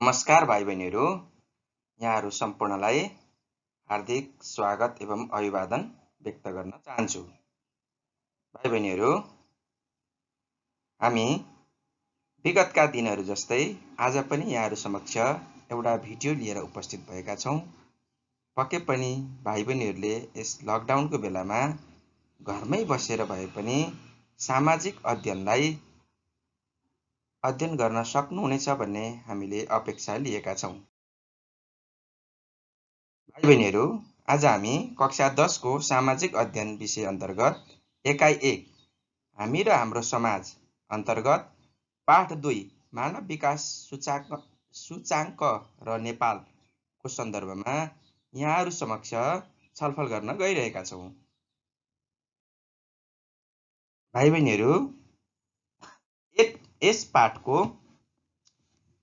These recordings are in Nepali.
नमस्कार भाइ बहिनीहरू, यहाँहरू सम्पूर्णलाई हार्दिक स्वागत एवं अभिवादन व्यक्त गर्न चाहन्छु। भाइ बहिनीहरू, हामी विगतका दिनहरू जस्तै आज पनि यहाँहरू समक्ष एउटा भिडियो लिएर उपस्थित भएका छौँ। पक्कै पनि भाइ बहिनीहरूले यस लकडाउनको बेलामा घरमै बसेर भए पनि सामाजिक अध्ययन गर्न सक्नुहुनेछ भन्ने हामीले अपेक्षा लिएका छौँ। भाइ बहिनीहरू, आज हामी कक्षा 10 को सामाजिक अध्ययन विषय अन्तर्गत एकाइ 1 हामी र हाम्रो समाज अन्तर्गत पाठ 2 मानव विकास सूचाङ्क र नेपालको सन्दर्भमा यहाँहरू समक्ष छलफल गर्न गइरहेका छौँ। भाइ बहिनीहरू, यस पाठको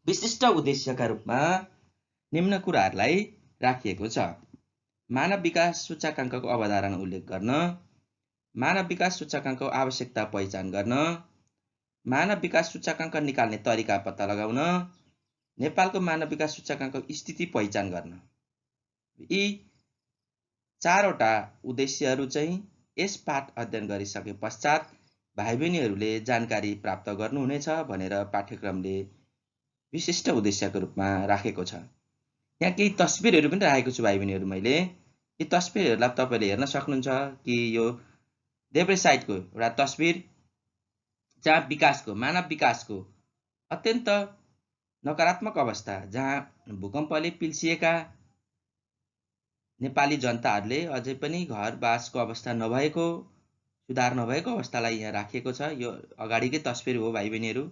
विशिष्ट उद्देश्यका रूपमा निम्न कुराहरूलाई राखिएको छ। मानव विकास सूचकाङ्कको अवधारणा उल्लेख गर्न, मानव विकास सूचकाङ्कको आवश्यकता पहिचान गर्न, मानव विकास सूचकाङ्क निकाल्ने तरिका पत्ता लगाउन, नेपालको मानव विकास सूचकाङ्कको स्थिति पहिचान गर्न। यी 4वटा उद्देश्यहरू चाहिँ यस पाठ अध्ययन गरिसके पश्चात भाइ बहिनीहरूले जानकारी प्राप्त गर्नुहुनेछ भनेर पाठ्यक्रमले विशिष्ट उद्देश्यको रूपमा राखेको छ। यहाँ केही तस्बिरहरू पनि राखेको छु भाइ बहिनीहरू। मैले यी तस्बिरहरूलाई तपाईँले हेर्न सक्नुहुन्छ कि यो देब्रे साइडको एउटा तस्बिर जहाँ मानव विकासको अत्यन्त नकारात्मक अवस्था, जहाँ भूकम्पले पिल्सिएका नेपाली जनताहरूले अझै पनि घरबासको अवस्था नभएको, सुधार नभएको अवस्थालाई यहाँ राखिएको छ। यो अगाडिकै तस्बिर हो भाइ बहिनीहरू।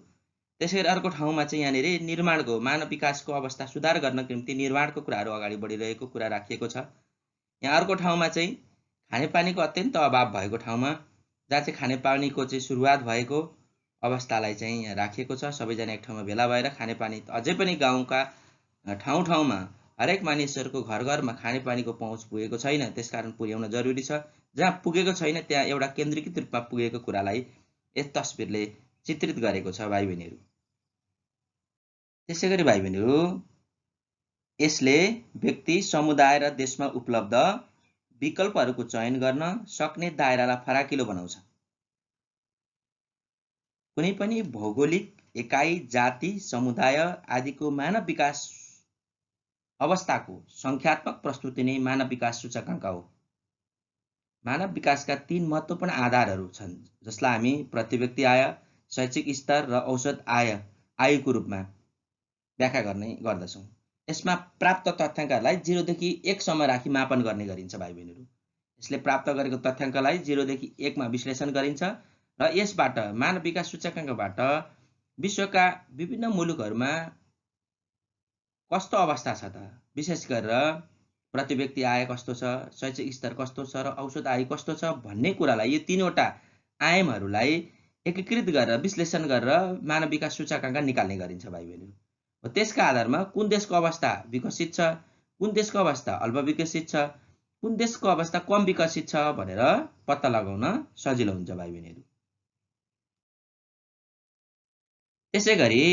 त्यसैगरी अर्को ठाउँमा चाहिँ यहाँनिर निर्माणको, मानव विकासको अवस्था सुधार गर्नको निम्ति निर्माणको कुराहरू अगाडि बढिरहेको कुरा राखिएको छ। यहाँ अर्को ठाउँमा चाहिँ खानेपानीको अत्यन्त अभाव भएको ठाउँमा, जहाँ चाहिँ खानेपानीको चाहिँ सुरुवात भएको अवस्थालाई चाहिँ यहाँ राखिएको छ। सबैजना एक ठाउँमा भेला भएर खानेपानी, अझै पनि गाउँका ठाउँमा हरेक मानिसहरूको घरमा खानेपानीको पहुँच पुगेको छैन, त्यसकारण पुर्याउन जरुरी छ। जहाँ पुगेको छैन त्यहाँ एउटा केन्द्रीकृत रूपमा पुगेको कुरालाई यस तस्बिरले चित्रित गरेको छ भाइ बहिनीहरू। त्यसैगरी भाइ बहिनीहरू, यसले व्यक्ति, समुदाय र देशमा उपलब्ध विकल्पहरूको चयन गर्न सक्ने दायरालाई फराकिलो बनाउँछ। कुनै पनि भौगोलिक एकाइ, जाति, समुदाय आदिको मानव विकास अवस्थाको सङ्ख्यात्मक प्रस्तुति नै मानव विकास सूचकाङ्क हो। मानव विकासका 3 महत्त्वपूर्ण आधारहरू छन्, जसलाई हामी प्रति व्यक्ति आय, शैक्षिक स्तर र औसत आयुको रूपमा व्याख्या गर्ने गर्दछौँ। यसमा प्राप्त तथ्याङ्कहरूलाई 0 देखि 1 सम्म राखी मापन गर्ने गरिन्छ भाइ बहिनीहरू। यसले प्राप्त गरेको तथ्याङ्कलाई 0 देखि 1 मा विश्लेषण गरिन्छ र यसबाट मानव विकास सूचकाङ्कबाट विश्वका विभिन्न मुलुकहरूमा कस्तो अवस्था छ त, विशेष गरेर प्रति व्यक्ति आय कस्तो छ, शैक्षिक स्तर कस्तो छ र औसत आयु कस्तो छ भन्ने कुरालाई, यो 3वटा आयामहरूलाई एकीकृत गरेर विश्लेषण गरेर मानव विकास सूचकाङ्क निकाल्ने गरिन्छ भाइ बहिनीहरू। त्यसका आधारमा कुन देशको अवस्था विकसित छ, कुन देशको अवस्था अल्प विकसित छ, कुन देशको अवस्था कम विकसित छ भनेर पत्ता लगाउन सजिलो हुन्छ भाइ बहिनीहरू। त्यसैगरी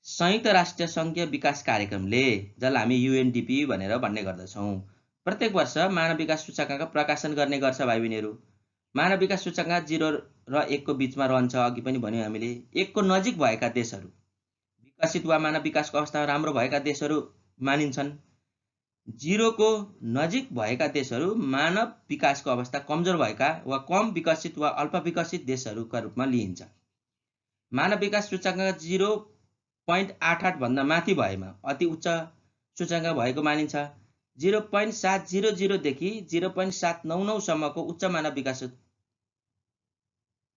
संयुक्त राष्ट्र सङ्घीय विकास कार्यक्रमले, जसलाई हामी UNDP भनेर भन्ने गर्दछौँ, प्रत्येक वर्ष मानव विकास सूचकाङ्क प्रकाशन गर्ने गर्छ भाइ बहिनीहरू। मानव विकास सूचकाङ्क 0 र 1 को बीचमा रहन्छ। अघि पनि भन्यौँ हामीले, 1 को नजिक भएका देशहरू विकसित वा मानव विकासको अवस्था राम्रो भएका देशहरू मानिन्छन्। 0 को नजिक भएका देशहरू मानव विकासको अवस्था कमजोर भएका वा कम विकसित वा अल्प विकसित देशहरूका रूपमा लिइन्छ। मानव विकास सूचकाङ्क 0.88 भन्दा माथि भएमा अति उच्च सूचकाङ्क भएको मानिन्छ। 0.700 देखि 0.799 सम्मको उच्च मानव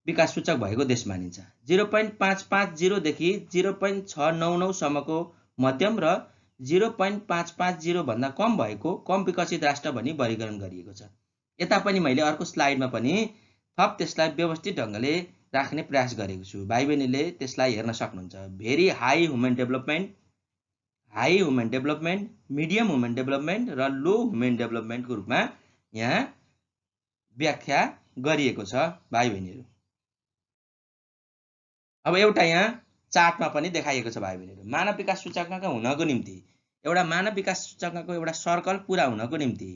विकास सूचक भएको देश मानिन्छ। 0.550 देखि 0.699 सम्मको मध्यम र 0.550 भन्दा कम भएको कम विकसित राष्ट्र भनी वर्गीकरण गरिएको छ। यता पनि मैले अर्को स्लाइडमा पनि थप त्यसलाई व्यवस्थित ढङ्गले राख्ने प्रयास गरेको छु। भाइ बहिनीले त्यसलाई हेर्न सक्नुहुन्छ। Very high human development, high human development, medium human development र लो ह्युमन डेभलपमेन्टको रूपमा यहाँ व्याख्या गरिएको छ भाइ बहिनीहरू। अब एउटा यहाँ चार्टमा पनि देखाइएको छ भाइ बहिनीहरू। मानव विकास सूचकाङ्क हुनको निम्ति एउटा मानव विकास सूचकाङ्कको एउटा सर्कल पुरा हुनको निम्ति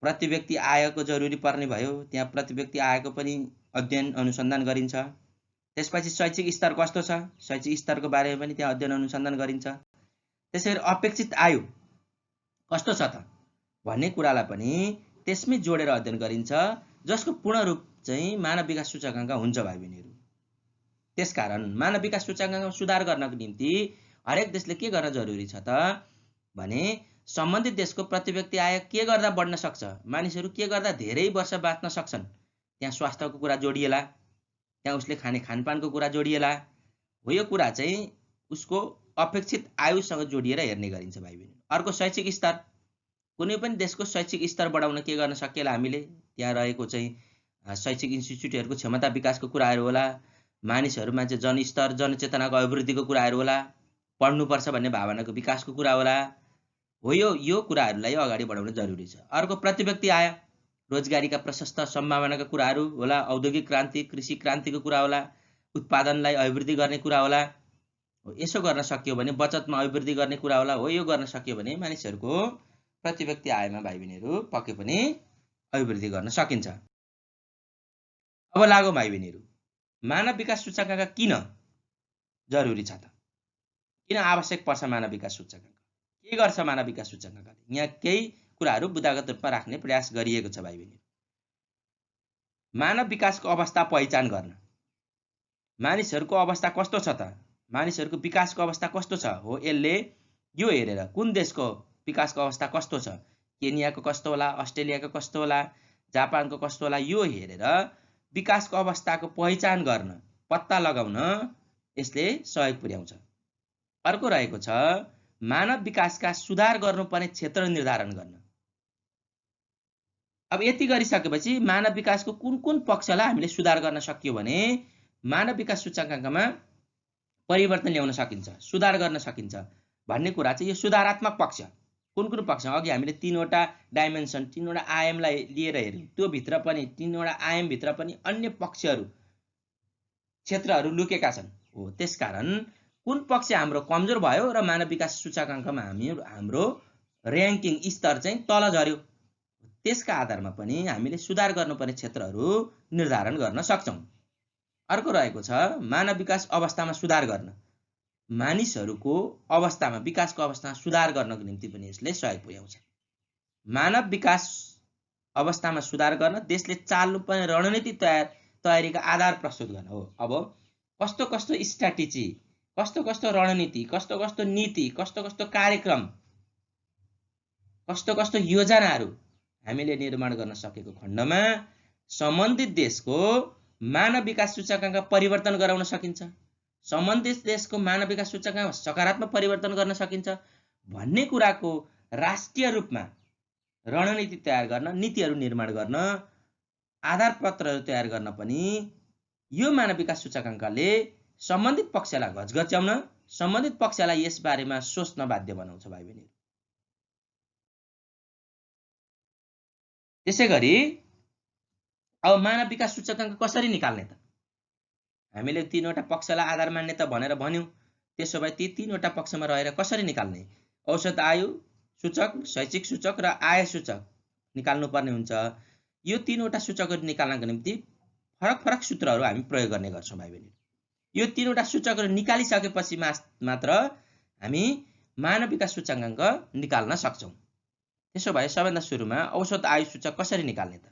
प्रति व्यक्ति आयको जरुरी पर्ने भयो। त्यहाँ प्रति व्यक्ति आयको पनि अध्ययन अनुसन्धान गरिन्छ। त्यसपछि शैक्षिक स्तर कस्तो छ, शैक्षिक स्तरको बारेमा पनि त्यहाँ अध्ययन अनुसन्धान गरिन्छ। त्यसैगरी अपेक्षित आयु कस्तो छ त भन्ने कुरालाई पनि त्यसमै जोडेर अध्ययन गरिन्छ, जसको पूर्ण रूप चाहिँ मानव विकास सूचकाङ्क हुन्छ भाइ बहिनीहरू। त्यसकारण मानव विकास सूचकाङ्कमा सुधार गर्नको निम्ति हरेक देशले के गर्न जरुरी छ त भने सम्बन्धित देशको प्रति व्यक्ति आय के गर्दा बढ्न सक्छ, मानिसहरू के गर्दा धेरै वर्ष बाँच्न सक्छन्, त्यहाँ स्वास्थ्यको कुरा जोडिएला, त्यहाँ उसले खाने खानपानको कुरा जोडिएला। हो यो कुरा चाहिँ उसको अपेक्षित आयुसँग जोडिएर हेर्ने गरिन्छ भाइ बहिनी। अर्को शैक्षिक स्तर, कुनै पनि देशको शैक्षिक स्तर बढाउन के गर्न सकिएला हामीले, त्यहाँ रहेको चाहिँ शैक्षिक इन्स्टिट्युटहरूको क्षमता विकासको कुराहरू होला, मानिसहरूमा चाहिँ जनस्तर जनचेतनाको अभिवृद्धिको कुराहरू होला, पढ्नुपर्छ भन्ने भावनाको विकासको कुरा होला। हो यो कुराहरूलाई अगाडि बढाउन जरुरी छ। अर्को प्रति व्यक्ति आय, रोजगारीका प्रशस्त सम्भावनाका कुराहरू होला, औद्योगिक क्रान्ति कृषि क्रान्तिको कुरा होला, उत्पादनलाई अभिवृद्धि गर्ने कुरा होला। यसो गर्न सकियो भने बचतमा अभिवृद्धि गर्ने कुरा होला। हो यो गर्न सकियो भने मानिसहरूको प्रति व्यक्ति आयमा भाइ बहिनीहरू पक्कै पनि अभिवृद्धि गर्न सकिन्छ। अब लागौँ भाइ बहिनीहरू, मानव विकास सूचकाङ्क किन जरुरी छ त, किन आवश्यक पर्छ मानव विकास सूचकाङ्क, के गर्छ मानव विकास सूचकाङ्कले? यहाँ केही कुराहरू बुदागत रूपमा राख्ने प्रयास गरिएको छ भाइ बहिनी। मानव विकासको अवस्था पहिचान गर्न, मानिसहरूको अवस्था कस्तो छ त, मानिसहरूको विकासको अवस्था कस्तो छ, हो यसले यो हेरेर कुन देशको विकासको अवस्था कस्तो छ, केनियाको कस्तो होला, अस्ट्रेलियाको कस्तो होला, जापानको कस्तो होला, यो हेरेर विकासको अवस्थाको पहिचान गर्न पत्ता लगाउन यसले सहयोग पुर्याउँछ। अर्को रहेको छ मानव विकासका सुधार गर्नुपर्ने क्षेत्र निर्धारण गर्न। अब यति गरिसकेपछि मानव विकासको कुन कुन पक्षलाई हामीले सुधार गर्न सकियो भने मानव विकास सूचकाङ्कमा परिवर्तन ल्याउन सकिन्छ, सुधार गर्न सकिन्छ भन्ने कुरा चाहिँ यो सुधारात्मक पक्ष। कुन कुन पक्ष? अघि हामीले तीनवटा डाइमेन्सन, तीनवटा आयामलाई लिएर हेर्यौँ, त्यो भित्र पनि तीनवटा आयाम भित्र पनि अन्य पक्षहरू क्षेत्रहरू लुकेका छन्। हो त्यसकारण कुन पक्ष हाम्रो कमजोर भयो र मानव विकास सूचकाङ्कमा हाम्रो र्याङ्किङ स्तर चाहिँ तल झर्यो, त्यसका आधारमा पनि हामीले सुधार गर्नुपर्ने क्षेत्रहरू निर्धारण गर्न सक्छौँ। अर्को रहेको छ मानव विकास अवस्थामा सुधार गर्न, मानिसहरूको अवस्थामा विकासको अवस्थामा सुधार गर्नको निम्ति पनि यसले सहयोग पुर्याउँछ। मानव विकास अवस्थामा सुधार गर्न देशले चाल्नुपर्ने रणनीति तयारीका आधार प्रस्तुत गर्न हो। अब कस्तो कस्तो स्ट्राटेजी, कस्तो कस्तो रणनीति, कस्तो कस्तो नीति, कस्तो कस्तो कार्यक्रम, कस्तो कस्तो योजनाहरू हामीले निर्माण गर्न सकेको खण्डमा सम्बन्धित देशको मानव विकास सूचकाङ्क परिवर्तन गराउन सकिन्छ, सम्बन्धित देशको मानव विकास सूचकाङ्कमा सकारात्मक परिवर्तन गर्न सकिन्छ भन्ने कुराको राष्ट्रिय रूपमा रणनीति तयार गर्न, नीतिहरू निर्माण गर्न, आधारपत्रहरू तयार गर्न पनि यो मानव विकास सूचकाङ्कले सम्बन्धित पक्षलाई घचघच्याउन, सम्बन्धित पक्षलाई यस बारेमा सोच्न बाध्य बनाउँछ भाइ बहिनी। त्यसैगरी अब मानव विकास सूचकाङ्क कसरी निकाल्ने त? हामीले तीनवटा पक्षलाई आधार मान्ने त भनेर भन्यौँ, त्यसो भए ती तीनवटा पक्षमा रहेर कसरी निकाल्ने? औसत आयु सूचक, शैक्षिक सूचक र आय सूचक निकाल्नु पर्ने हुन्छ। यो तीनवटा सूचकहरू निकाल्नको निम्ति फरक फरक सूत्रहरू हामी प्रयोग गर्ने गर्छौँ भाइ बहिनी। यो तीनवटा सूचकहरू निकालिसकेपछि मात्र हामी मानव विकास सूचकाङ्क निकाल्न सक्छौँ। त्यसो भए सबैभन्दा सुरुमा औसत आयु सूचक कसरी निकाल्ने त?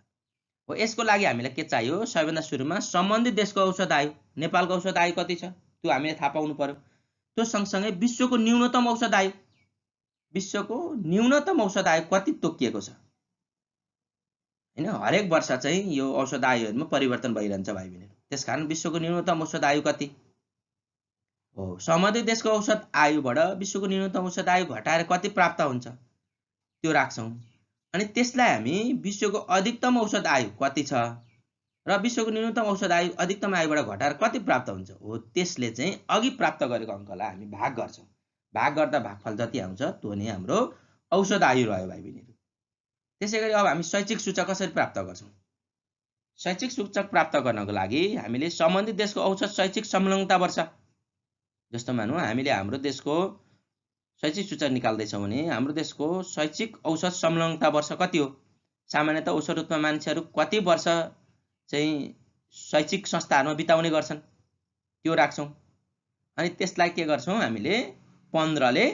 हो यसको लागि हामीलाई के चाहियो? सबैभन्दा सुरुमा सम्बन्धित देशको औसत आयु, नेपालको औसत आयु कति छ त्यो हामीले थाहा पाउनु पर्यो। त्यो सँगसँगै विश्वको न्यूनतम औसत आयु, विश्वको न्यूनतम औसत आयु कति तोकिएको छ हैन? हरेक वर्ष चाहिँ यो औसत आयुहरूमा परिवर्तन भइरहन्छ भाइ बहिनी। त्यसकारण विश्वको न्यूनतम औसत आयु कति हो? सम्बन्धित देशको औसत आयुबाट विश्वको न्यूनतम औसत आयु घटाएर कति प्राप्त हुन्छ त्यो राख्छौँ। अनि त्यसलाई हामी विश्वको अधिकतम औसत आयु कति छ र विश्वको न्यूनतम औसत आयु अधिकतम आयुबाट घटाएर कति प्राप्त हुन्छ हो त्यसले चाहिँ अघि प्राप्त गरेको अङ्कलाई हामी भाग गर्छौँ। भाग गर्दा भागफल जति आउँछ त्यो नै हाम्रो औसत आयु रह्यो भाइ बहिनीहरू। त्यसैगरी अब हामी शैक्षिक सूचक कसरी प्राप्त गर्छौँ? शैक्षिक सूचक प्राप्त गर्नको लागि हामीले सम्बन्धित देशको औसत शैक्षिक संलग्नता वर्ष, जस्तो मानौँ हामीले हाम्रो देशको शैक्षिक सूचक निकाल्दैछौँ भने हाम्रो देशको शैक्षिक औसत संलग्नता वर्ष कति हो? सामान्यतः औसत रूपमा मान्छेहरू कति वर्ष चाहिँ शैक्षिक संस्थाहरूमा बिताउने गर्छन् त्यो राख्छौँ। अनि त्यसलाई के गर्छौँ हामीले 15 ले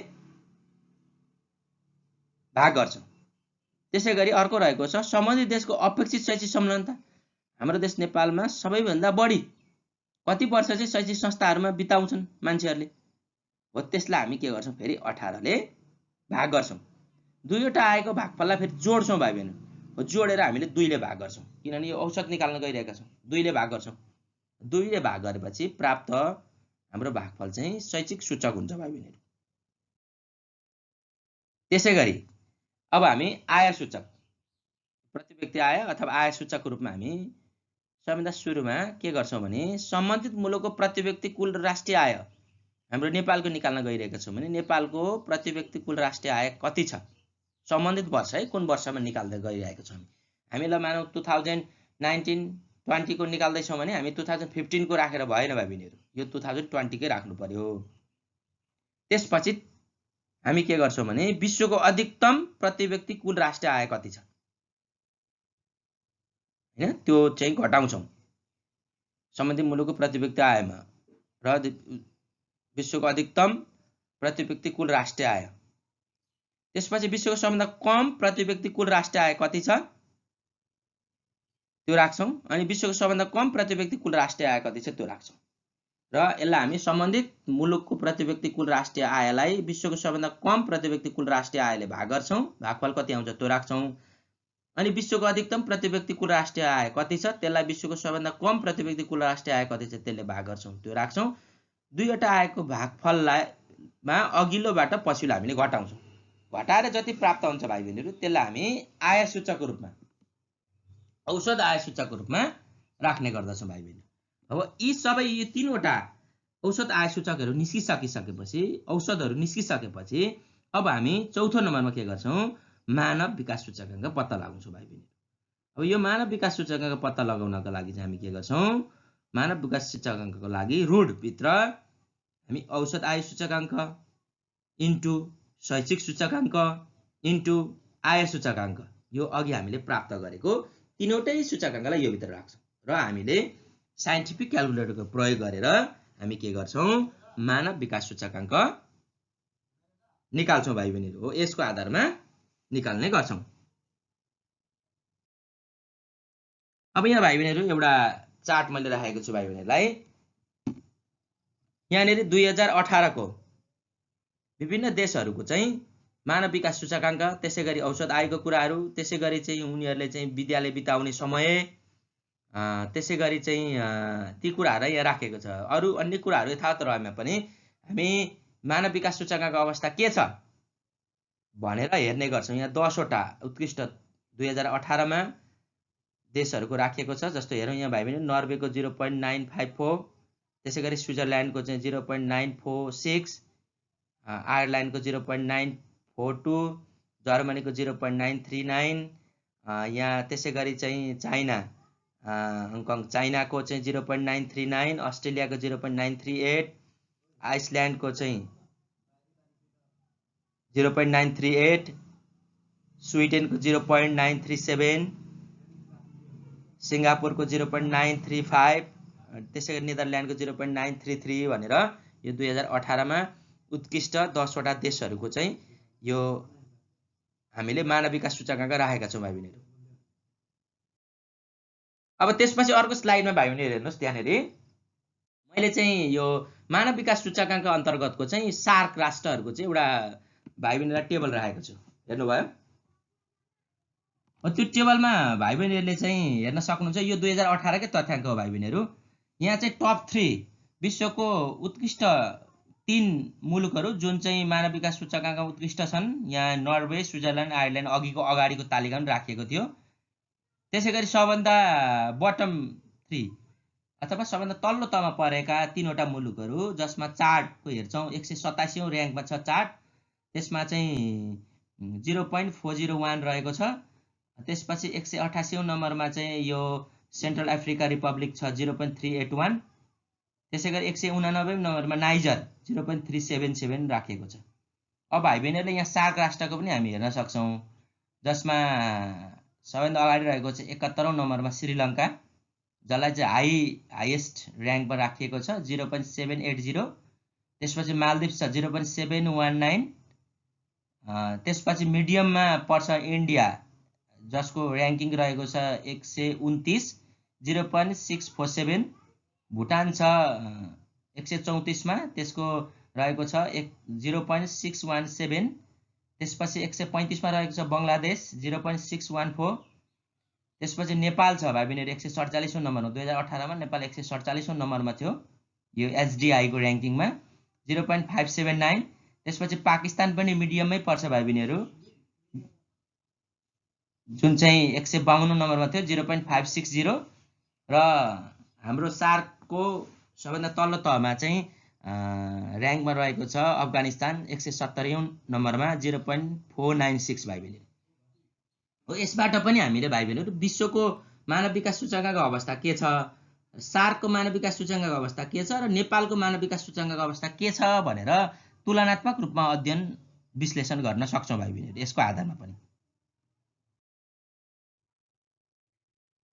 भाग गर्छौँ। त्यसै गरी अर्को रहेको छ सम्बन्धित देशको अपेक्षित शैक्षिक संलग्नता। हाम्रो देश नेपालमा सबैभन्दा बढी कति वर्ष चाहिँ शैक्षिक संस्थाहरूमा बिताउँछन् मान्छेहरूले हो, त्यसलाई हामी के गर्छौँ फेरि 18 ले भाग गर्छौँ। दुईवटा आएको भागफललाई फेरि जोड्छौँ भाइ बहिनी, जोडेर हामीले 2 ले भाग गर्छौँ, किनभने यो औसत निकाल्न गइरहेका छौँ। 2 ले भाग गर्छौँ, 2 ले भाग गरेपछि प्राप्त हाम्रो भागफल चाहिँ शैक्षिक सूचक हुन्छ भाइ बहिनीहरू। त्यसै गरी अब हामी आय सूचक, प्रति व्यक्ति आय अथवा आय सूचकको रूपमा हामी सबैभन्दा सुरुमा के गर्छौँ भने सम्बन्धित मुलुकको प्रति व्यक्ति कुल राष्ट्रिय आय हाम्रो नेपालको निकाल्न गइरहेका छौँ भने नेपालको प्रति व्यक्ति कुल राष्ट्रिय आय कति छ सम्बन्धित वर्ष है, कुन वर्षमा निकाल्दै गइरहेका छौँ हामीलाई मानौ 2019-20 को निकाल्दैछौँ भने हामी 2015 को राखेर भएन भाइ बहिनीहरू, यो 2020 कै राख्नु पर्यो। त्यसपछि हामी के गर्छौँ भने विश्वको अधिकतम प्रति व्यक्ति कुल राष्ट्रिय आय कति छ हैन, त्यो चाहिँ घटाउँछौँ सम्बन्धित मुलुकको प्रति व्यक्ति आयमा र विश्वको अधिकतम प्रति व्यक्ति कुल राष्ट्रिय आय। त्यसपछि विश्वको सबभन्दा कम प्रति व्यक्ति कुल राष्ट्रिय आय कति छ त्यो राख्छौँ, अनि विश्वको सबभन्दा कम प्रति व्यक्ति कुल राष्ट्रिय आय कति छ त्यो राख्छौँ र यसलाई हामी सम्बन्धित मुलुकको प्रति व्यक्ति कुल राष्ट्रिय आयलाई विश्वको सबभन्दा कम प्रति व्यक्ति कुल राष्ट्रिय आयले भाग गर्छौँ, भागफल कति आउँछ त्यो राख्छौँ। अनि विश्वको अधिकतम प्रति व्यक्ति कुल राष्ट्रिय आय कति छ त्यसलाई विश्वको सबभन्दा कम प्रति व्यक्ति कुल राष्ट्रिय आय कति छ त्यसले भाग गर्छौँ, त्यो राख्छौँ। दुईवटा आएको भागफललाई अघिल्लोबाट पछिल्लो हामीले घटाउँछौँ, घटाएर जति प्राप्त हुन्छ भाइ बहिनीहरू त्यसलाई हामी आय सूचकको रूपमा औसत आय सूचकको रूपमा राख्ने गर्दछौँ भाइ बहिनी। अब यी सबै यो तीनवटा औसत आय सूचकहरू निस्किसकेपछि औसतहरू निस्किसकेपछि अब हामी चौथो नम्बरमा के गर्छौँ मानव विकास सूचकाङ्क पत्ता लगाउँछौँ भाइ बहिनी। अब यो मानव विकास सूचकाङ्क पत्ता लगाउनको लागि चाहिँ हामी के गर्छौँ मानव विकास सूचकाङ्कको लागि ऋणभित्र हामी औसत आय सूचकाङ्क इन्टु शैक्षिक सूचकाङ्क इन्टु आय सूचकाङ्क यो अघि हामीले प्राप्त गरेको तीनवटै सूचकाङ्कलाई यो भित्र राख्छौँ र हामीले साइन्टिफिक क्याल्कुलेटरको प्रयोग गरेर हामी के गर्छौँ मानव विकास सूचकाङ्क निकाल्छौँ भाइ बहिनीहरू हो, यसको आधारमा निकाल्ने गर्छौँ। अब यहाँ भाइ बहिनीहरू एउटा चार्ट मैले राखेको छु भाइ बहिनीहरूलाई। यहाँनिर 2018 को विभिन्न देशहरूको चाहिँ मानव विकास सूचकाङ्क, त्यसै गरी औसत आयको कुराहरू, त्यसै गरी चाहिँ उनीहरूले चाहिँ विद्यालय बिताउने समय, त्यसै गरी चाहिँ ती कुराहरू यहाँ राखेको छ। अरू अन्य कुराहरू यथावत रहेमा पनि हामी मानव विकास सूचकाङ्कको अवस्था के छ भनेर हेर्ने गर्छौँ। यहाँ 10 वटा उत्कृष्ट 2018 मा देशहरूको राखिएको छ। जस्तो हेरौँ यहाँ भाइ बहिनी नर्वेको 0.954, त्यसै गरी स्विजरल्यान्डको चाहिँ 0.946, आयरल्यान्डको 0.942, जर्मनीको 0.939, यहाँ त्यसै गरी चाहिँ चाइना हङकङ चाइनाको चाहिँ 0.939, अस्ट्रेलियाको 0.938, आइसल्यान्डको चाहिँ 0.938, स्विडेनको 0.937, सिङ्गापुरको 0.935, त्यसै गरी नेदरल्यान्डको 0.933 भनेर यो 2018 मा उत्कृष्ट 10 वटा देशहरूको चाहिँ यो हामीले मानव विकास सूचकाङ्क राखेका छौँ भाइ बहिनीहरू। अब त्यसपछि अर्को स्लाइडमा भाइ बहिनीहरू हेर्नुहोस्, त्यहाँनिर मैले चाहिँ यो मानव विकास सूचकाङ्क अन्तर्गतको चाहिँ सार्क राष्ट्रहरूको चाहिँ एउटा भाइ बहिनीलाई टेबल राखेको छु, हेर्नुभयो। त्यो टेबलमा भाइ बहिनीहरूले चाहिँ हेर्न सक्नुहुन्छ यो 2018 कै तथ्याङ्क हो भाइ बहिनीहरू। यहाँ चाहिँ टप 3 विश्वको उत्कृष्ट 3 मुलुकहरू जुन चाहिँ मानव विकास सूचकाङ्कमा उत्कृष्ट छन्, यहाँ नर्वे, स्विजरल्यान्ड, आयरल्यान्ड अघिको अगाडिको तालिकामा राखिएको थियो। त्यसै गरी सबभन्दा बटम 3 अथवा सबभन्दा तल्लो तहमा परेका 3 वटा मुलुकहरू जसमा चार्टको हेर्छौँ 187औं र्याङ्कमा छ चार्ट, त्यसमा चाहिँ 0.401 रहेको छ। त्यसपछि 188औं नम्बरमा चाहिँ यो सेन्ट्रल अफ्रिका रिपब्लिक छ 0.381, त्यसै गरी 189औं नम्बरमा नाइजर 0.377 राखिएको छ। अब भाइ बहिनीहरूले यहाँ सार्क राष्ट्रको पनि हामी हेर्न सक्छौँ, जसमा सबैभन्दा अगाडि रहेको छ 71औं नम्बरमा श्रीलङ्का, जसलाई चाहिँ हाइएस्ट र्याङ्कमा राखिएको छ 0.780। त्यसपछि मालदिप्स छ 0.719। त्यसपछि मिडियममा पर्छ इन्डिया, जसको र्याङ्किङ रहेको छ 129 0.647। भुटान छ 134 मा, त्यसको रहेको छ 0.617। त्यसपछि 135 मा रहेको छ बङ्गलादेश 0.614। त्यसपछि नेपाल छ भाइ बहिनीहरु 147औं नम्बरमा। 2018 मा नेपाल 147औं नम्बरमा थियो यो एसडीआई को र्याङ्किङमा 0.579। त्यसपछि पाकिस्तान पनि मिडियममै पर्छ भाइ बहिनीहरु, जुन चाहिँ 152औं नम्बरमा थियो 0.560। र हाम्रो सार्कको सबैभन्दा तल्लो तहमा चाहिँ र्याङ्कमा रहेको छ अफगानिस्तान 170औं नम्बरमा 0.496 भाइ बहिनी हो। यसबाट पनि हामीले भाइ बहिनीहरु विश्वको मानव विकास सूचकाङ्कको अवस्था के छ, सार्कको मानव विकास सूचकाङ्कको अवस्था के छ र नेपालको मानव विकास सूचकाङ्कको अवस्था के छ भनेर तुलनात्मक रूपमा अध्ययन विश्लेषण गर्न सक्छौं भाइ बहिनीहरु यसको आधारमा पनि।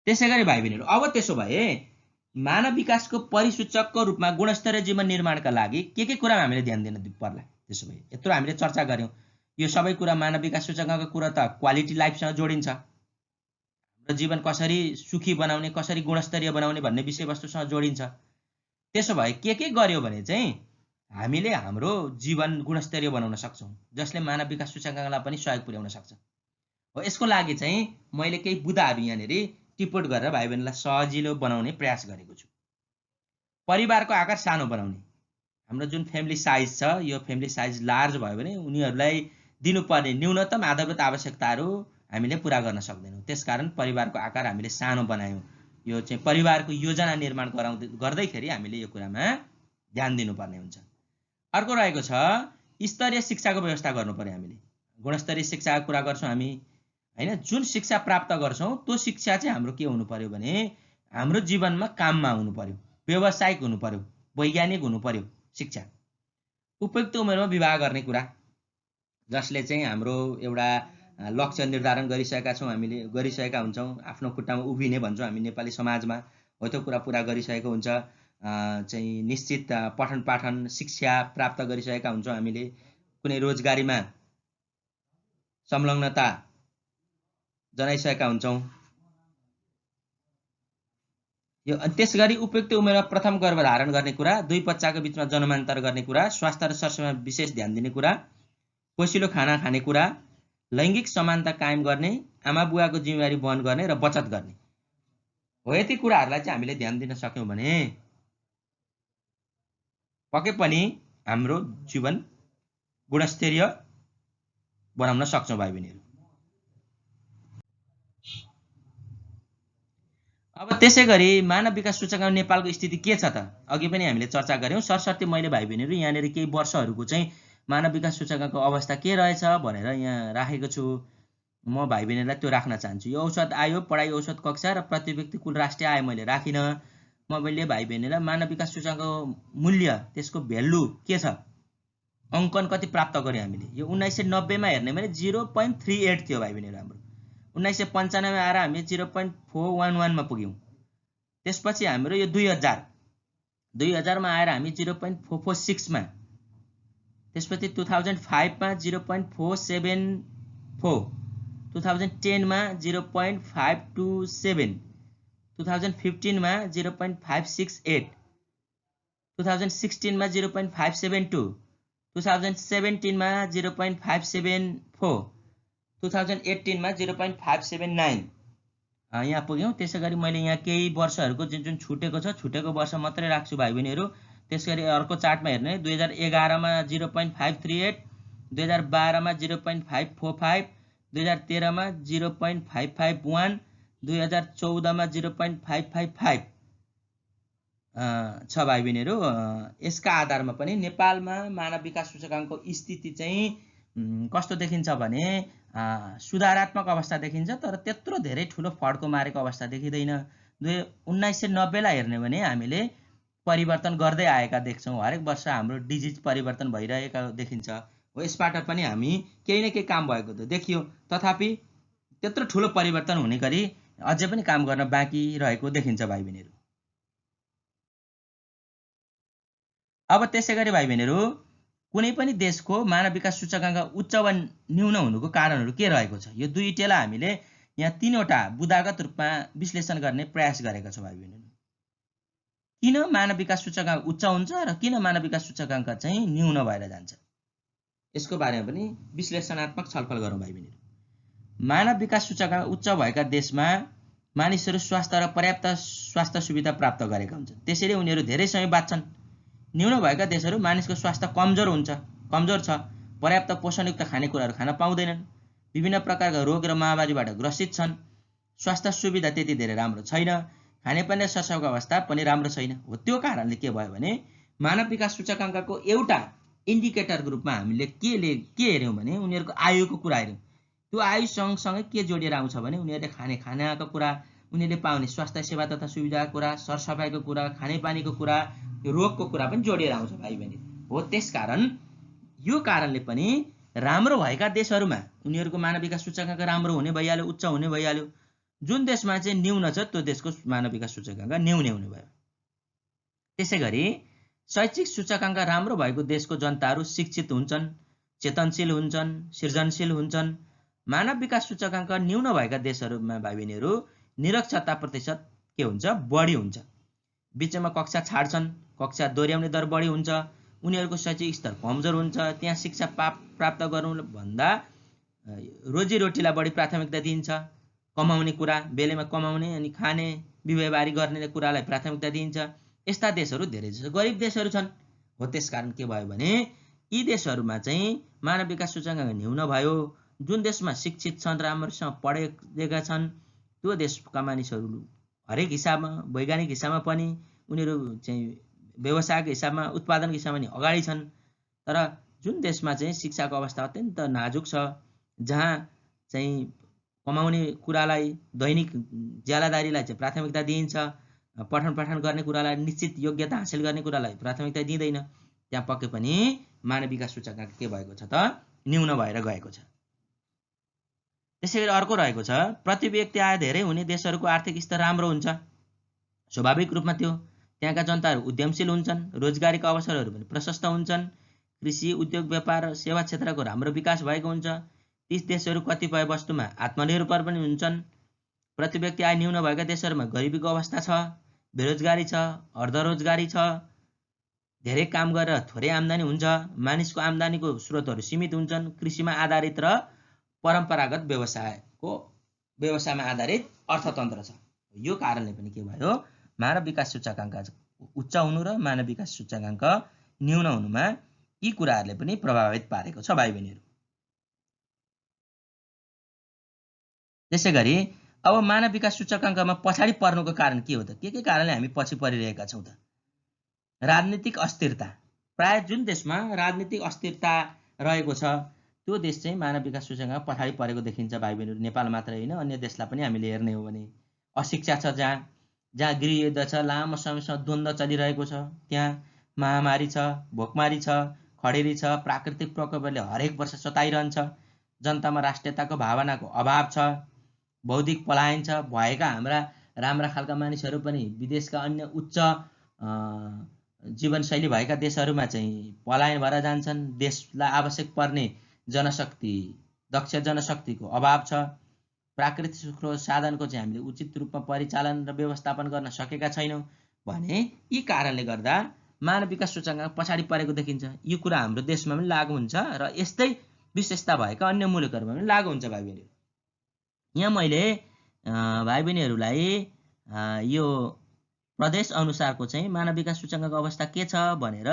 त्यसैगरी भाइ बहिनीहरु अब त्यसो भए मानव विकासको परिसूचकको रूपमा गुणस्तरीय जीवन निर्माणका लागि के कुरा हामीले ध्यान दिन पर्ला। त्यसो भए यत्रो हामीले चर्चा गर्यौं, यो सबै कुरा मानव विकास सूचकाङ्कको कुरा त क्वालिटी लाइफसँग जोडिन्छ। हाम्रो जीवन कसरी सुखी बनाउने, कसरी गुणस्तरीय बनाउने भन्ने विषयवस्तुसँग जोडिन्छ। त्यसो भए के गर्यो भने चाहिँ हामीले हाम्रो जीवन गुणस्तरीय बनाउन सक्छौं, जसले मानव विकास सूचकाङ्कलाई पनि सहयोग पुर्याउन सक्छ। हो यसको लागि चाहिँ मैले केही बुदाहरू यहाँनेर टिप्पणी गरेर भाइ बहिनीलाई सजिलो बनाउने प्रयास गरेको छु। परिवारको आकार सानो बनाउने, हाम्रो जुन फ्यामिली साइज छ यो फ्यामिली साइज लार्ज भयो भने उनीहरूलाई दिनुपर्ने न्यूनतम आधारभूत आवश्यकताहरू हामीले पूरा गर्न सक्दैनौं। त्यसकारण परिवारको आकार हामीले सानो बनायौं। यो चाहिँ परिवारको योजना निर्माण गर्दैखेरि हामीले यो कुरामा ध्यान दिनुपर्ने हुन्छ। अर्को रहेको छ स्तरीय शिक्षाको व्यवस्था गर्नुपर्यो। हामीले गुणस्तरीय शिक्षाको कुरा गर्छौं हामी हैन, जुन शिक्षा प्राप्त गर्छौं त्यो शिक्षा चाहिँ हाम्रो के हुनु पर्यो भने हाम्रो जीवनमा काममा हुनु पर्यो, व्यावसायिक हुनु पर्यो, वैज्ञानिक हुनु पर्यो शिक्षा। उपयुक्त उमेरमा विवाह गर्ने कुरा, जसले चाहिँ हाम्रो एउटा लक्ष्य निर्धारण गरिसकेका छौं, हामीले गरिसकेका हुन्छौं, आफ्नो खुट्टामा उभिने भन्छौं हामी नेपाली समाजमा, हो त्यो कुरा पूरा गरिसकेको हुन्छ। चाहिँ निश्चित पठन पाठन शिक्षा प्राप्त गरिसकेका हुन्छौं, हामीले कुनै रोजगारीमा संलग्नता जनाइसकेका हुन्छौं। यो त्यसगरी उपयुक्त उमेरमा प्रथम गर्भधारण गर्ने कुरा, दुई बच्चाको बीचमा जन्मान्तर गर्ने कुरा, स्वास्थ्य र सरसफाइमा विशेष ध्यान दिने कुरा, पोषिलो खाना खाने कुरा, लैंगिक समानता कायम गर्ने, आमा बुवाको जिम्मेवारी वहन गर्ने र बचत गर्ने। हो यति कुराहरूलाई चाहिँ हामीले ध्यान दिन सक्यौं भने पक्कै पनि हाम्रो जीवन गुणस्तरीय बनाउन सक्छौं भाइ बहिनीहरु। अब त्यसैगरी मानव विकास सूचकाङ्क नेपालको स्थिति के छ त अघि पनि हामीले चर्चा गर्यौं। सरसर्ती मैले भाइ बहिनीहरु यहाँनेर केही वर्षहरुको चाहिँ मानव विकास सूचकाङ्कको अवस्था के रहेछ भनेर यहाँ राखेको छु। म भाइ बहिनीहरुलाई त्यो राख्न चाहन्छु। यो औसत आयो, पढाइ औसत कक्षा र प्रति व्यक्ति कुल राष्ट्रिय आय मैले राखिन। मैले भाइ बहिनीहरुलाई मानव विकास सूचकाङ्कको मूल्य, त्यसको भ्यालु के छ, अंकन कति प्राप्त गर्यौं हामीले। यो 1990 मा हेर्ने भने 0.38 थियो भाइ बहिनीहरु हाम्रो। 1995 मा आएर हामी 0.411 मा पुग्यौं। त्यसपछि हाम्रो यो 2000 मा आएर हामी 0.446 मा, त्यसपछि 2005 मा 0.474, 2010 मा 0.527, 2015 मा 0.568, 2016 मा 0.572, 2017 मा 0.574, 2018 मा 0.579 यहाँ पुग्यौं। त्यसैगरी मैले यहाँ केही वर्षहरुको जुन छुटेको छ, छुटेको वर्ष मात्रै राख्छु भाइ बहिनीहरु। त्यसैगरी अर्को चार्टमा हेर्ने 2011 मा 0.538, 2012 मा 0.545, 2013 मा 0.551, 2014 मा 0.555 छ भाइ बहिनीहरु। यसका आधारमा पनि नेपालमा मानव विकास सूचकाङ्कको स्थिति चाहिँ कस्तो देखिन्छ भने सुधारात्मक अवस्था देखिन्छ, तर त्यत्रो धेरै ठूलो फड्को मारेको अवस्था देखिदैन। 1990 लाई हेर्ने भने हामीले परिवर्तन गर्दै आएका देख्छौँ। हरेक वर्ष हाम्रो डिजिज परिवर्तन भइरहेका देखिन्छ। हो यसबाट पनि हामी केही न केही काम भएको त देखियो, तथापि त्यत्रो ठुलो परिवर्तन हुने गरी अझै पनि काम गर्न बाँकी रहेको देखिन्छ भाइ बहिनीहरू। अब त्यसै गरी भाइ बहिनीहरू कुनै पनि देशको मानव विकास सूचकाङ्क उच्च वा न्यून हुनुको कारणहरू के रहेको छ, यो दुईटैलाई हामीले यहाँ 3वटा बुदागत रूपमा विश्लेषण गर्ने प्रयास गरेका छौँ भाइ बहिनीहरू। किन मानव विकास सूचकाङ्क उच्च हुन्छ र किन मानव विकास सूचकाङ्क चाहिँ न्यून भएर जान्छ, यसको बारेमा पनि विश्लेषणात्मक छलफल गरौँ भाइ बहिनीहरू। मानव विकास सूचकाङ्क उच्च भएका देशमा मानिसहरू स्वास्थ्य र पर्याप्त स्वास्थ्य सुविधा प्राप्त गरेका हुन्छन्, त्यसैले उनीहरू धेरै समय बाँच्छन्। न्यून भएका देशहरू मानिसको स्वास्थ्य कमजोर छ, पर्याप्त पोषणयुक्त खानेकुराहरू खान पाउँदैनन्, विभिन्न प्रकारका रोग र महामारीबाट ग्रसित छन्, स्वास्थ्य सुविधा त्यति धेरै राम्रो छैन, खानेपानी सरसफाइको अवस्था पनि राम्रो छैन। हो त्यो कारणले के भयो भने मानव विकास सूचकाङ्कको एउटा इन्डिकेटरको रूपमा हामीले के हेऱ्यौँ भने उनीहरूको आयुको कुरा हेऱ्यौँ। त्यो आयु सँगसँगै के जोडिएर आउँछ भने उनीहरूले खाने खानाको कुरा, उनीहरूले पाउने स्वास्थ्य सेवा तथा सुविधाको कुरा, सरसफाइको कुरा, खानेपानीको कुरा, रोगको कुरा पनि जोडिएर आउँछ भाइ बहिनी। हो त्यसकारण यो कारणले पनि राम्रो भएका देशहरूमा उनीहरूको मानव विकास सूचकाङ्क राम्रो हुने भइहाल्यो, उच्च हुने भइहाल्यो। जुन देशमा चाहिँ न्यून छ त्यो देशको मानव विकास सूचकाङ्क न्यूनै हुने भयो। त्यसै गरी शैक्षिक सूचकाङ्क राम्रो भएको देशको जनताहरू शिक्षित हुन्छन्, चेतनशील हुन्छन्, सृजनशील हुन्छन्। मानव विकास सूचकाङ्क न्यून भएका देशहरूमा भाइ बहिनीहरू निरक्षरता प्रतिशत के हुन्छ, बढी हुन्छ। बिचमा कक्षा छाड्छन्, कक्षा दोहोऱ्याउने दर बढी हुन्छ, उनीहरूको शैक्षिक स्तर कमजोर हुन्छ। त्यहाँ शिक्षा प्राप्त गर्नुभन्दा रोजीरोटीलाई बढी प्राथमिकता दिइन्छ, कमाउने कुरा बेलैमा कमाउने अनि खाने बिहेबारी गर्ने कुरालाई प्राथमिकता दिइन्छ। यस्ता देशहरू धेरै जसो गरिब देशहरू छन्। हो त्यसकारण के भयो भने यी देशहरूमा चाहिँ मानव विकास सूचकाङ्क न्यून भयो। जुन देशमा शिक्षित छन्, राम्रोसँग पढेका छन्, त्यो देशका मानिसहरू हरेक हिसाबमा, वैज्ञानिक हिसाबमा पनि उनीहरू चाहिँ व्यवसायको हिसाबमा, उत्पादनको हिसाबमा नि अगाडि छन्। तर जुन देशमा चाहिँ शिक्षाको अवस्था अत्यन्त नाजुक छ, जहाँ चाहिँ कमाउने कुरालाई, दैनिक ज्यालादारीलाई चाहिँ प्राथमिकता दिइन्छ, पठन पाठन गर्ने कुरालाई, निश्चित योग्यता हासिल गर्ने कुरालाई प्राथमिकता दिँदैन, त्यहाँ पक्कै पनि मानव विकास सूचकाङ्क के भएको छ त, न्यून भएर गएको छ। त्यसै गरी अर्को रहेको छ, प्रति व्यक्ति आय धेरै हुने देशहरूको आर्थिक स्तर राम्रो हुन्छ। स्वाभाविक रूपमा त्यहाँका जनताहरू उद्यमशील हुन्छन्, रोजगारीका अवसरहरू पनि प्रशस्त हुन्छन्, कृषि, उद्योग, व्यापार र सेवा क्षेत्रको राम्रो विकास भएको हुन्छ। ती देशहरू कतिपय वस्तुमा आत्मनिर्भर पनि हुन्छन्। प्रति व्यक्ति आय न्यून भएका देशहरूमा गरिबीको अवस्था छ, बेरोजगारी छ, अर्धरोजगारी छ, धेरै काम गरेर थोरै आम्दानी हुन्छ, मानिसको आम्दानीको स्रोतहरू सीमित हुन्छन्, कृषिमा आधारित र परम्परागत व्यवसायमा आधारित अर्थतन्त्र छ। यो कारणले पनि के भयो, मानव विकास सूचकाङ्क उच्च हुनु र मानव विकास सूचकाङ्क न्यून हुनुमा यी कुराहरूले पनि प्रभावित पारेको छ भाइ बहिनीहरू। त्यसै गरी अब मानव विकास सूचकाङ्कमा पछाडि पर्नुको कारण के हो त, के कारणले हामी पछि परिरहेका छौँ त? राजनीतिक अस्थिरता। प्राय जुन देशमा राजनीतिक अस्थिरता रहेको छ त्यो देश चाहिँ मानव विकास सूचकाङ्कमा पछाडि परेको देखिन्छ भाइ बहिनीहरू। नेपाल मात्रै होइन, अन्य देशलाई पनि हामीले हेर्ने हो भने अशिक्षा छ, जहाँ गृहयुद्ध छ, लामो समयसम्म द्वन्द्व चलिरहेको छ, त्यहाँ महामारी छ, भोकमारी छ, खडेरी छ, प्राकृतिक प्रकोपले हरेक वर्ष सताइरहन्छ, जनतामा राष्ट्रियताको भावनाको अभाव छ, बौद्धिक पलायन छ, भएका हाम्रा राम्रा खालका मानिसहरू पनि विदेशका अन्य उच्च जीवनशैली भएका देशहरूमा चाहिँ पलायन भएर जान्छन्। देशलाई आवश्यक पर्ने जनशक्ति, दक्ष जनशक्तिको अभाव छ, प्राकृतिक स्रोत साधनको चाहिँ हामीले उचित रूपमा परिचालन र व्यवस्थापन गर्न सकेका छैनौँ भने यी कारणले गर्दा मानव विकास सूचकाङ्क पछाडि परेको देखिन्छ। यो कुरा हाम्रो देशमा पनि लागू हुन्छ र यस्तै विशेषता भएका अन्य मुलुकहरूमा पनि लागू हुन्छ भाइ बहिनीहरू। यहाँ मैले भाइ बहिनीहरूलाई यो प्रदेश अनुसारको चाहिँ मानव विकास सूचकाङ्कको अवस्था के छ भनेर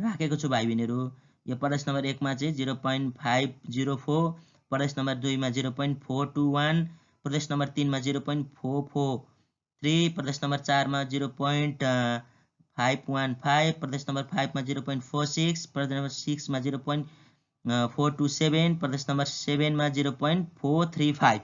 राखेको छु भाइ बहिनीहरू। यो प्रदेश नम्बर 1 मा चाहिँ 0.504, प्रदेश नम्बर 2 मा 0.421, प्रदेश नम्बर 3 मा 0.443, प्रदेश नम्बर 4 मा 0.515, प्रदेश नम्बर 5 मा 0.46, प्रदेश नम्बर 6 मा 0.427, प्रदेश नम्बर 7 मा 0.435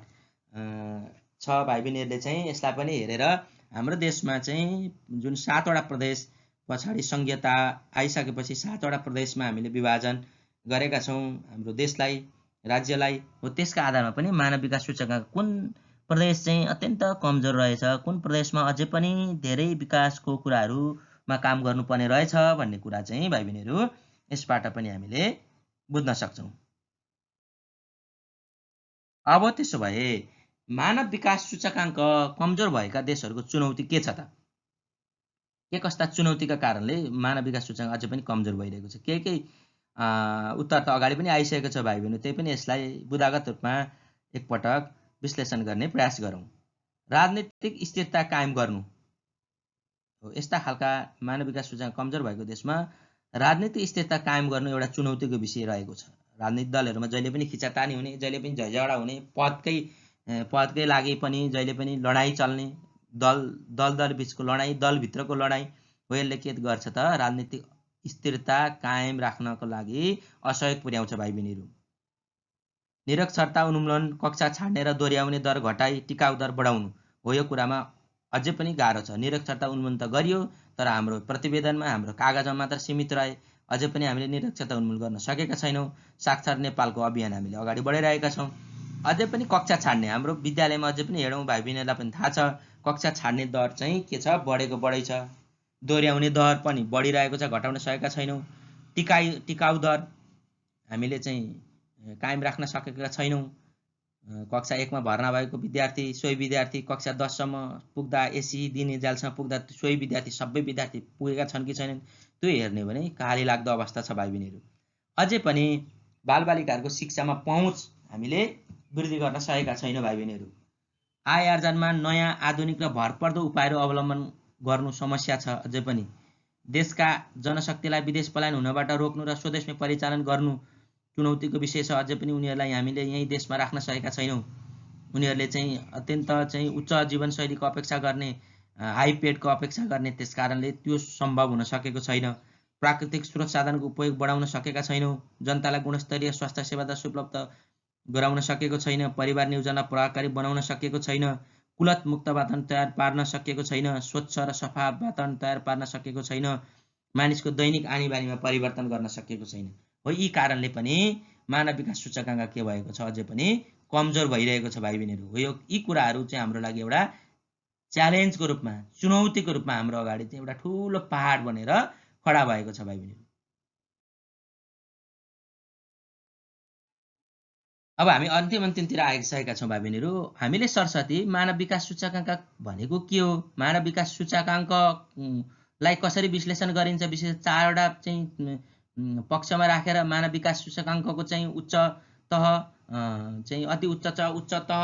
छ। भाइ बहिनीहरूले चाहिँ यसलाई पनि हेरेर हाम्रो देशमा चाहिँ जुन 7 वटा प्रदेश पछाडि संघीयता आइसकेपछि 7 वटा प्रदेशमा हामीले विभाजन गरेका छौँ हाम्रो देशलाई, राज्यलाई। हो त्यसका आधारमा पनि मानव विकास सूचकाङ्क कुन प्रदेश चाहिँ अत्यन्त कमजोर रहेछ, कुन प्रदेशमा अझै पनि धेरै विकासको कुराहरूमा काम गर्नुपर्ने रहेछ भन्ने कुरा चाहिँ भाइ बहिनीहरू यसबाट पनि हामीले बुझ्न सक्छौँ। अब त्यसो भए मानव विकास सूचकाङ्क कमजोर भएका देशहरूको चुनौती के छ त? के कस्ता चुनौतीका कारणले मानव विकास सूचकाङ्क अझै पनि कमजोर भइरहेको छ? केही उत्तर त अगाडि पनि आइसकेको छ भाइ बहिनी, त्यही पनि यसलाई बुदागत रूपमा एकपटक विश्लेषण गर्ने प्रयास गरौँ। राजनीतिक स्थिरता कायम गर्नु, यस्ता खालका मानव विकास सूचकाङ्क कमजोर भएको देशमा राजनीतिक स्थिरता कायम गर्नु एउटा चुनौतीको विषय रहेको छ। राजनीतिक दलहरूमा जहिले पनि खिचातानी हुने, जहिले पनि झैझगडा हुने, पदकै लागि पनि जहिले पनि लडाइँ चल्ने, दल बिचको लडाइँ, दलभित्रको लडाइँ हो। यसले के गर्छ त राजनीतिक स्थिरता कायम राख्नको लागि असहयोग पुर्याउँछ भाइ बहिनीहरू। निरक्षरता उन्मूलन, कक्षा छाड्ने र दोहोऱ्याउने दर घटाई टिकाउ दर बढाउनु हो। यो कुरामा अझै पनि गाह्रो छ। निरक्षरता उन्मूलन त गरियो, तर हाम्रो प्रतिवेदनमा, हाम्रो कागजमा मात्र सीमित रहे। अझै पनि हामीले निरक्षरता उन्मूलन गर्न सकेका छैनौँ। साक्षर नेपालको अभियान हामीले अगाडि बढाइरहेका छौँ। अझै पनि कक्षा छाड्ने, हाम्रो विद्यालयमा अझै पनि हेरौँ भाइ बहिनीहरूलाई पनि थाहा छ, कक्षा छाड्ने दर चाहिँ के छ, बढेको बढै छ। दोहोऱ्याउने दर पनि बढिरहेको छ, घटाउन सकेका छैनौँ। टिकाउ दर हामीले चाहिँ कायम राख्न सकेका छैनौँ। कक्षा 1 मा भर्ना भएको विद्यार्थी, सोही विद्यार्थी कक्षा 10 सम्म पुग्दा, एसी दिने जालसम्म पुग्दा सोही विद्यार्थी, सबै विद्यार्थी पुगेका छन् कि छैनन्, त्यो हेर्ने भने काली लाग्दो अवस्था छ भाइ बहिनीहरू। अझै पनि बालबालिकाहरूको शिक्षामा पहुँच हामीले वृद्धि गर्न सकेका छैनौँ भाइ बहिनीहरू। आय आर्जनमा नयाँ आधुनिक र भरपर्दो उपायहरू अवलम्बन गर्नु समस्या छ। अझै पनि देशका जनशक्तिलाई विदेश पलायन हुनबाट रोक्नु र स्वदेशमै परिचालन गर्नु चुनौतीको विषय छ। अझै पनि उनीहरूलाई हामीले यहीँ देशमा राख्न सकेका छैनौँ। उनीहरूले चाहिँ अत्यन्त चाहिँ उच्च जीवनशैलीको अपेक्षा गर्ने, हाई पेडको अपेक्षा गर्ने, त्यस कारणले त्यो सम्भव हुन सकेको छैन। प्राकृतिक स्रोत साधनको उपयोग बढाउन सकेका छैनौँ। जनतालाई गुणस्तरीय स्वास्थ्य सेवा उपलब्ध गराउन सकेको छैन। परिवार नियोजनलाई प्रभावकारी बनाउन सकेको छैन। कुलत मुक्त वातावरण तयार पार्न सकेको छैन। स्वच्छ र सफा वातावरण तयार पार्न सकेको छैन। मानिसको दैनिक आनी बानीमा परिवर्तन गर्न सकेको छैन। हो, यी कारणले पनि मानव विकास सूचकाङ्क के भएको छ, अझै पनि कमजोर भइरहेको छ भाइ बहिनीहरू। हो, यी कुराहरू चाहिँ हाम्रो लागि एउटा च्यालेन्जको रूपमा, चुनौतीको रूपमा हाम्रो अगाडि चाहिँ एउटा ठुलो पहाड बनेर खडा भएको छ भाइ बहिनीहरू। अब हामी अन्तिमतिर आइसकेका छौँ भाइ बहिनीहरू। हामीले सरस्वती मानव विकास सूचकाङ्क भनेको के हो, मानव विकास सूचकाङ्कलाई कसरी विश्लेषण गरिन्छ, विशेष 4 वटा चाहिँ पक्षमा राखेर मानव विकास सूचकाङ्कको चाहिँ उच्च तह, चाहिँ अति उच्च तह,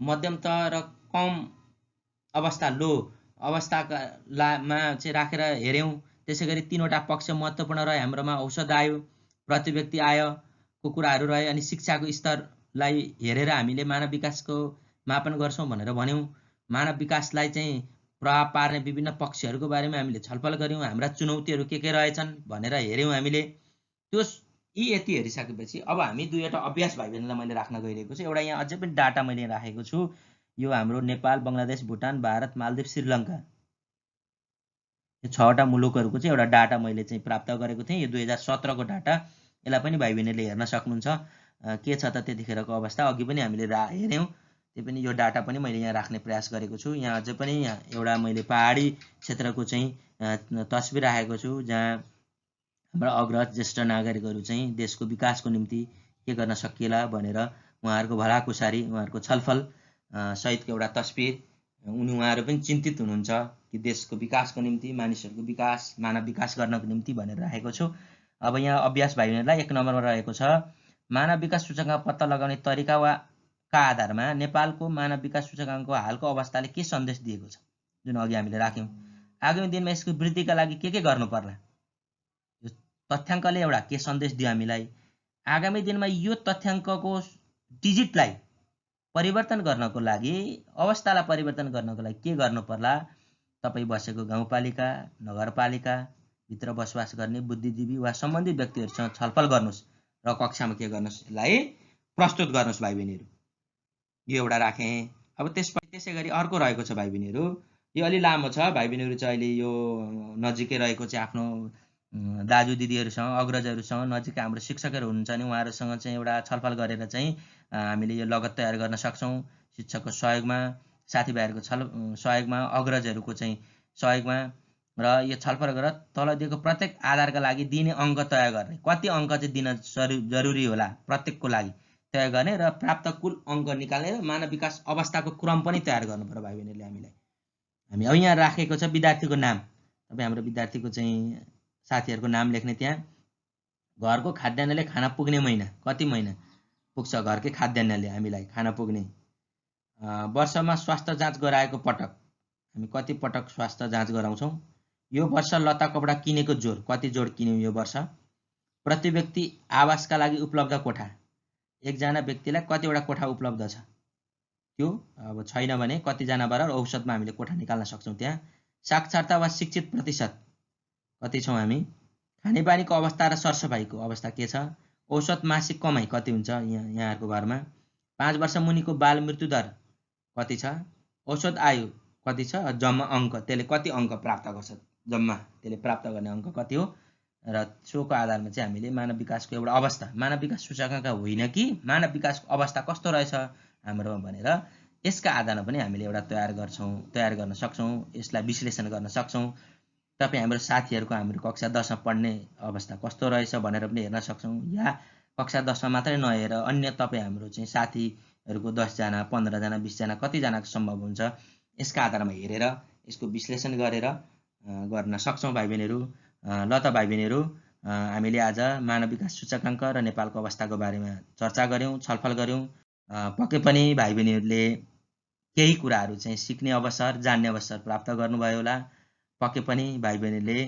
मध्यम तह र कम अवस्था, लो अवस्थामा चाहिँ राखेर हेऱ्यौँ। त्यसै गरी 3 वटा पक्ष महत्त्वपूर्ण रहे हाम्रोमा। औषध आयो, प्रति व्यक्ति आयको कुराहरू रहे, अनि शिक्षाको स्तरलाई हेरेर हामीले मानव विकासको मापन गर्छौँ भनेर भन्यौँ। मानव विकासलाई चाहिँ प्रभाव पार्ने विभिन्न पक्षहरूको बारेमा हामीले छलफल गऱ्यौँ। हाम्रा चुनौतीहरू के रहेछन् भनेर हेऱ्यौँ हामीले। त्यो यति हेरिसकेपछि अब हामी 2वटा अभ्यास भाइ बहिनीलाई मैले राख्न गइरहेको छु। एउटा यहाँ अझै पनि डाटा मैले राखेको छु। यो हाम्रो नेपाल, बङ्गलादेश, भुटान, भारत, मालदिव, श्रीलङ्का, यो 6 वटा मुलुकहरूको चाहिँ एउटा डाटा मैले चाहिँ प्राप्त गरेको थिएँ। यो 2017 को डाटा। यसलाई पनि भाइ बहिनीले हेर्न सक्नुहुन्छ। के छ त त्यतिखेरको अवस्था, अघि पनि हामीले हेऱ्यौँ। त्यही पनि यो डाटा पनि मैले यहाँ राख्ने प्रयास गरेको छु। यहाँ अझै पनि एउटा मैले पहाडी क्षेत्रको चाहिँ तस्बिर राखेको छु, जहाँ हाम्रा अग्रज ज्येष्ठ नागरिकहरू चाहिँ देशको विकासको निम्ति के गर्न सकिएला भनेर उहाँहरूको भलाकुसारी, उहाँहरूको छलफल सहितको एउटा तस्बिर। उहाँहरू पनि चिन्तित हुनुहुन्छ कि देशको विकासको निम्ति, मानिसहरूको विकास, मानव विकास गर्नको निम्ति भनेर राखेको छु। अब यहाँ अभ्यास भाइ बहिनीलाई 1 नम्बरमा रहेको छ, मानव विकास सूचकाङ्क पत्ता लगाउने तरिका वा का आधारमा नेपालको मानव विकास सूचकाङ्कको हालको अवस्थाले के सन्देश दिएको छ, जुन अघि हामीले राख्यौँ। आगामी दिनमा यसको वृद्धिका लागि के गर्नु पर्ला, यो तथ्याङ्कले एउटा के सन्देश दियो हामीलाई। आगामी दिनमा यो तथ्याङ्कको डिजिटलाई परिवर्तन गर्नको लागि, अवस्थालाई परिवर्तन गर्नको लागि के गर्नु पर्ला। तपाईँ बसेको गाउँपालिका, नगरपालिका भित्र बसोबास गर्ने बुद्धिजीवी वा सम्बन्धित व्यक्तिहरूसँग छलफल गर्नुहोस् र कक्षामा के गर्नुहोस्, यसलाई प्रस्तुत गर्नुहोस् भाइ बहिनीहरू। यो एउटा राखेँ। अब त्यसै गरी अर्को रहेको छ भाइ बहिनीहरू, यो अलि लामो छ भाइ बहिनीहरू चाहिँ अहिले यो नजिकै रहेको चाहिँ आफ्नो दाजु दिदीहरूसँग अग्रजहरूसँग नजिकै हाम्रो शिक्षकहरू हुनुहुन्छ नि उहाँहरूसँग चाहिँ एउटा छलफल गरेर चाहिँ हामीले यो लगत तयार गर्न सक्छौँ। शिक्षकको सहयोगमा, साथीभाइहरूको सहयोगमा, अग्रजहरूको चाहिँ सहयोगमा र यो छलफल गरेर तल दिएको प्रत्येक आधारका लागि दिने अङ्क तय गर्ने, कति अङ्क चाहिँ दिन जरुरी होला प्रत्येकको लागि तय गर्ने र प्राप्त कुल अङ्क निकालेर मानव विकास अवस्थाको क्रम पनि तयार गर्नु पर्यो भाइ बहिनीहरूले हामीलाई। हामी अब यहाँ राखेको छ विद्यार्थीको नाम, तपाईँ हाम्रो विद्यार्थीको चाहिँ साथीहरूको नाम लेख्ने त्यहाँ। घरको खाद्यान्नले खाना पुग्ने महिना कति महिना पुग्छ घरकै खाद्यान्नले हामीलाई खाना पुग्ने। वर्षमा स्वास्थ्य जाँच गराएको पटक हामी कति पटक स्वास्थ्य जाँच गराउँछौँ। यो वर्ष लत्ता कपडा किनेको जोड कति जोड किन्यौँ यो वर्ष। प्रति व्यक्ति आवासका लागि उपलब्ध कोठा, एकजना व्यक्तिलाई कतिवटा कोठा उपलब्ध छ त्यो अब छैन भने कतिजनाबाट औसतमा हामीले कोठा निकाल्न सक्छौँ त्यहाँ। साक्षरता वा शिक्षित प्रतिशत कति छौँ हामी। खानेपानीको अवस्था र सरसफाइको अवस्था के छ। औसत मासिक कमाइ कति हुन्छ यहाँहरूको घरमा। 5 वर्ष मुनिको बाल मृत्यु दर कति छ। औसत आयु कति छ। जम्मा अङ्क त्यसले कति अङ्क प्राप्त गर्छ, जम्मा त्यसले प्राप्त गर्ने अङ्क कति हो। र सोको आधारमा चाहिँ हामीले मानव विकासको एउटा अवस्था, मानव विकास सूचकाङ्क होइन कि मानव विकासको अवस्था कस्तो रहेछ हाम्रो भनेर यसका आधारमा पनि हामीले एउटा तयार गर्न सक्छौँ, यसलाई विश्लेषण गर्न सक्छौँ। तपाईँ हाम्रो साथीहरूको हाम्रो कक्षा 10मा पढ्ने अवस्था कस्तो रहेछ भनेर पनि हेर्न सक्छौँ, या कक्षा 10मा मात्रै नहेरेर अन्य तपाईँ हाम्रो चाहिँ साथीहरूको 10 जना 15 जना 20 जना कतिजनाको सम्भव हुन्छ यसका आधारमा हेरेर यसको विश्लेषण गरेर गर्न सक्छौँ भाइ बहिनीहरू। ल त भाइ बहिनीहरू, हामीले आज मानव विकास सूचकाङ्क र नेपालको अवस्थाको बारेमा चर्चा गऱ्यौँ, छलफल गऱ्यौँ। पक्कै पनि भाइ बहिनीहरूले केही कुराहरू चाहिँ सिक्ने अवसर, जान्ने अवसर प्राप्त गर्नुभयो होला। पक्कै पनि भाइ बहिनीहरूले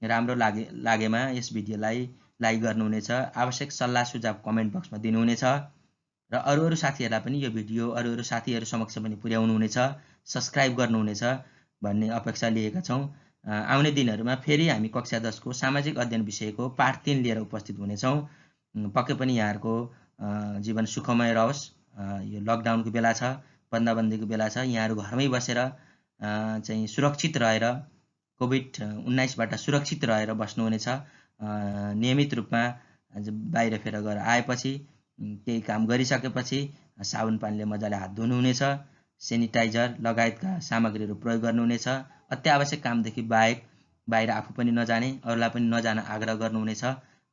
राम्रो लागेमा यस भिडियोलाई लाइक गर्नुहुनेछ, आवश्यक सल्लाह सुझाव कमेन्ट बक्समा दिनुहुनेछ र अरू साथीहरूलाई पनि यो भिडियो अरू साथीहरू समक्ष पनि पुर्याउनुहुनेछ, सब्सक्राइब गर्नुहुनेछ भन्ने अपेक्षा लिएका छौँ। आउने दिनहरूमा फेरि हामी कक्षा 10को सामाजिक अध्ययन विषयको पाठ 3 लिएर उपस्थित हुनेछौँ। पक्कै पनि यहाँहरूको जीवन सुखमय रहोस्। यो लकडाउनको बेला छ, बन्दाबन्दीको बेला छ, यहाँहरू घरमै बसेर चाहिँ सुरक्षित रहेर कोभिड-19बाट सुरक्षित रहेर बस्नुहुनेछ। नियमित रूपमा बाहिर फेर गएर आएपछि केही काम गरिसकेपछि साबुन पानीले मजाले हात धुनुहुनेछ, सेनिटाइजर लगायतका सामग्रीहरू प्रयोग गर्नुहुनेछ। अत्यावश्यक कामदेखि बाहेक बाहिर आफू पनि नजाने, अरूलाई पनि नजान आग्रह गर्नुहुनेछ,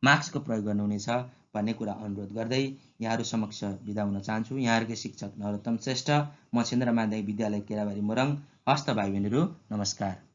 मास्कको प्रयोग गर्नुहुनेछ भन्ने कुरा अनुरोध गर्दै यहाँहरू समक्ष बिदा हुन चाहन्छु। यहाँहरूकै शिक्षक नरोत्तम श्रेष्ठ, म सेन्द्र माध्यमिक विद्यालय केराबारी मोरङ। हस्त भाइ बहिनीहरू, नमस्कार।